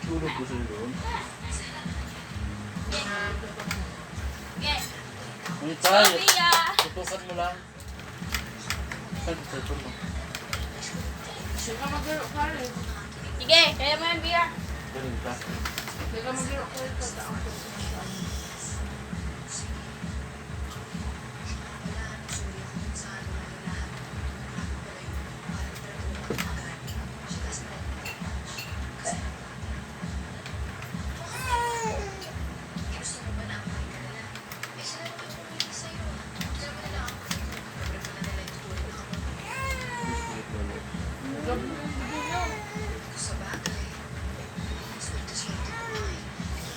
Tulog ko sa'yo doon. Ang tayo. Tutukan mo lang. Saan ko cellphone mo? Sige, maglaro ka rin. Sige, kaya mo yan, Bia. Ganun ka. Sige, maglaro ka rin. Tataang ko sa amin.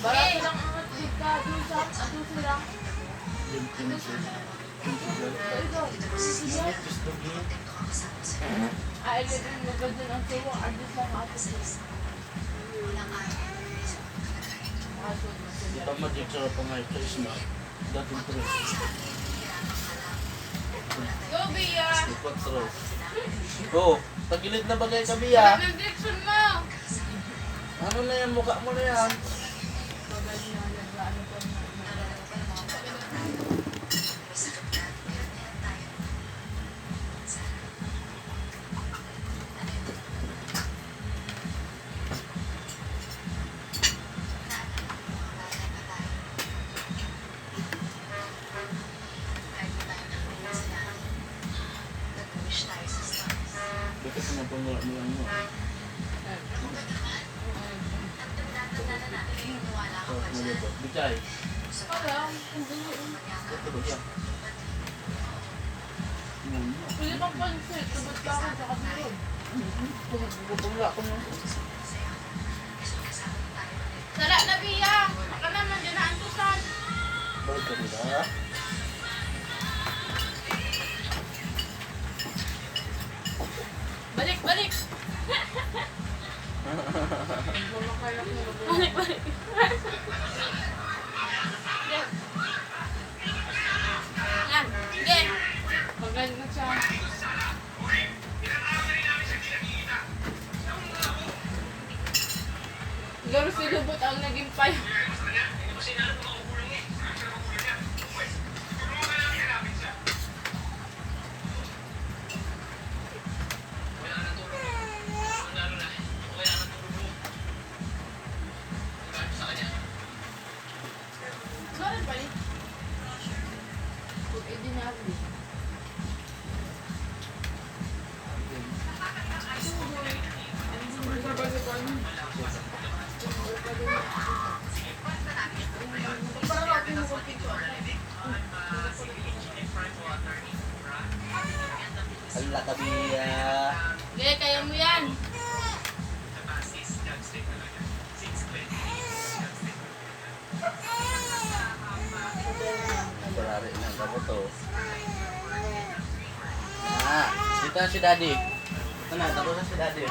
Barato lang ang matig ka. Adusa lang. Ay, ganun mo ba dun ang tuwa? Adus lang ako. Di pa magic sa pangay. Please na. Dating true. Go, Bia. Ipot true. Oh, tagilid na bagay ka, Bia. Mag-direction mo. Ano na yan? Mukha mo na yan. Bakit na pangula mo lang mo? Bicay. Ito ba siya? Pwede pang pansit. Sabot ka ako sa kapilod. Pumula ko nyo. Sara na, Bia. Baka naman dyan na antusan. Balik ka nila. Balik, balik. Balik, balik. Yan. Sige. Magaling na siya. Siguro si Lubot ang naging payo. Sorry, balik. Kung edinari. Hala ka, Bia. Sige, kaya mo yan. Barari na ka to. Dito na si Daddy. Ito na, tapos na si Daddy.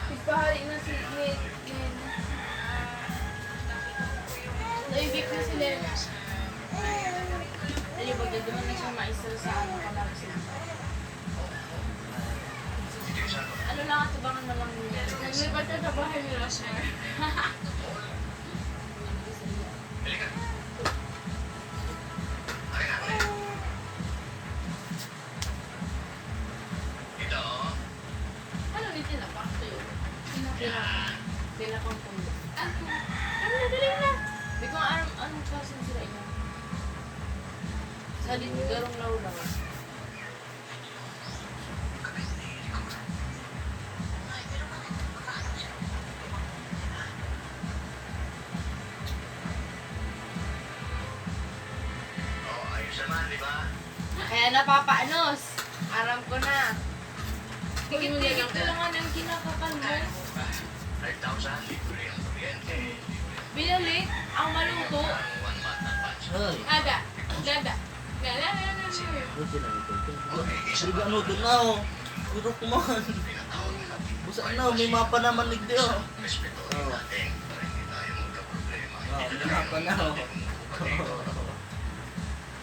Ipahali na si Len. Naibig na si Len. Dali, magdadaman na siya maisal sa ano kalang sila. Ano lang at abangan na lang niya. Naglibat na sa bahay ni Rosmer. Ano rin sila? Pakto yun. Sila kang pulo. Ano na, dali na. Hindi ko alam anong klase sila yun. Sa dito, garong law-law. Kaya napapaanos. Aram ko na. Higit-higit ko lang ang kinakakal mo. Binalik ang maluto. Hoy. Aga. Gaga. Gala. Buti na ito. Sige, ano, doon na oh. Puro kumahan. Busa na, may mapa naman ligdi oh. May mapa na oh.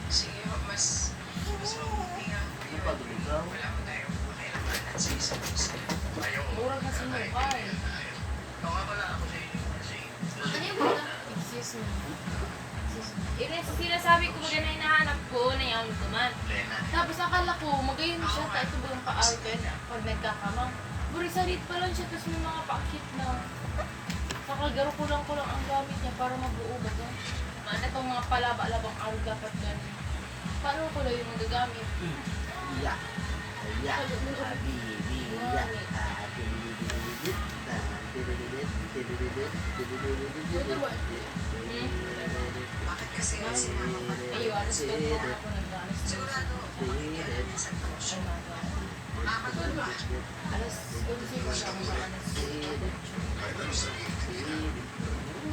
Sige, mas mabuti nga. Napagod ikaw. Mura kasi mukha eh. Ano yung mga? Excuse me. Sinasabi ko baga na hinahanap ko na yung ko man. Tapos akala ko, magayon siya, kahit ito buong pa-arken pag nagkakamang. Burisalit pa lang siya, tapos may mga paakit na. Saka garo ko lang ang gamit niya para mabuo ba ito? Ano itong mga palaba-labang arga pag gano'n. Paano ko lang yung magagamit? Iya. Iya. Habibi. Iya. Bakit kasi si mama pa Ayun, alas ko pa ako nag-alas. sigurado sa sitwasyon. Makakatulog ba? Alas 11 ko siya ako sa alas.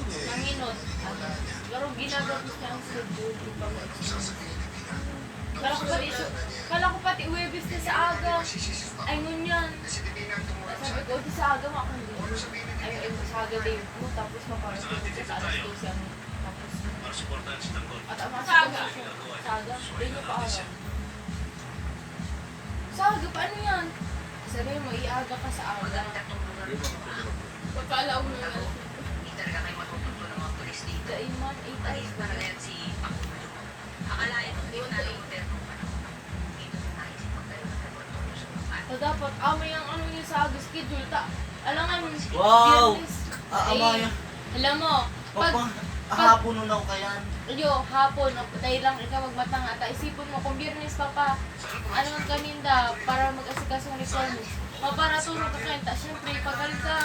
Nanginot. Pero ginagawa niya ang schedule. Di pa Kala ko pati Huwebes na sa aga. Ay, ngunyan. Sabi ko, di sa aga makakandi. Ay, sa aga day mo. Tapos maparasok ko sa alas 12 ang tapos. At ang sa aga. Sa aga. Day niyo pa araw. Sa aga, paano yan? Sabi mo, iaga ka sa aga. Pagkaalaw mo na. Hindi talaga kayo matututo ng mga polis dito. Daiman, 8 Maliit talaga yan si Pakulo. Akalain mo hindi na lang pero dito na naisip mo kayo ng laboratorio sa mga So, dapat, may ang ano niya sa aga schedule. Alam nga, Wow! Biyernes. Amaya. Alam mo, pag, Hapon nun ako kayan. hapon, dahil lang ikaw magmatang ata, isipon mo, kung Biyernes pa pa, ano ang kaninda, para mag-asikaso ng requirements, para tulong ka kanta, syempre, pagalit ka,